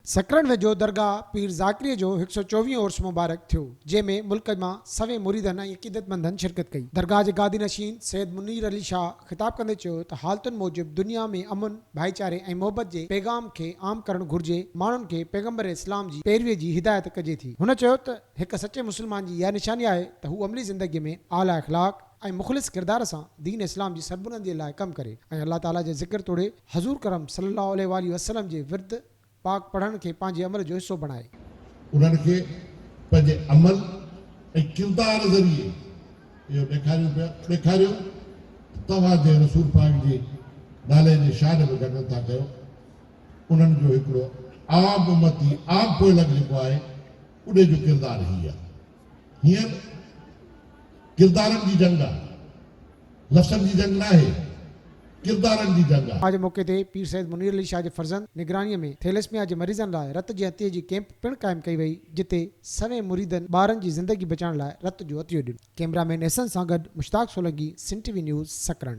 सकरण वेझो दरगाह पीर ज़ाकिरी जो 124 उर्स मुबारक थियो, जंहिंमें मुल्क मां सवे मुरीदनि ऐं अक़ीदतमंदनि शिरकत कई। दरगाह जे गादी नशीन सैयद मुनीर अली शाह ख़िताब कंदे चयो त हालतुनि मूजिब दुनिया में अमन, भाईचारे ऐं मोहबत जे पैगाम खे आम करणु घुर्जे। माण्हुनि खे पैगंबर इस्लाम जी पैरवीअ जी हिदायत कजे थी। हुन चयो त हिक सचे मुस्लमान जी इहा निशानी आहे त हू अमली ज़िंदगीअ में आला अखलाक ऐं मुख़लिस किरदार सां दीन इस्लाम जी सरबुलंदीअ लाइ कमु करे ऐं अल्लाह ताला जे ज़िक्र तोड़े हज़ूर करम सल्लल्लाहु अलैहि वसल्लम जे विर्द पाक पढ़ण खे पंहिंजे अमल जो हिसो बणाए। उन्हनि खे पंहिंजे अमल ऐं किरदार ज़रिए इहो ॾेखारियो तव्हां जे रसूल पाक जे नाले जे शान में गॾु था कयो। उन्हनि जो हिकिड़ो आम उमती आम पोइलक जेको आहे उन जो किरदार ही आहे। हींअर किरदारनि जी जंग आहे, लफ़्ज़नि जी जंग न आहे, किरदारनि जी जंग आहे। आज मौके ते पीर सैयद मुनीर अली शाह जे फर्ज़ंद निगरानीअ में थैलेसमिया जे मरीज़नि लाइ रत जे अतीअ जी कैंप पिणु क़ाइमु कई वई, जिते सवे मुरीदनि ॿारनि जी ज़िंदगी बचाइण लाइ रत जो अतीओ ॾिनो। कैमरामैन एहसन सां गॾु मुश्ताक सोलंकी, सिंध टीवी न्यूज़, सकरण।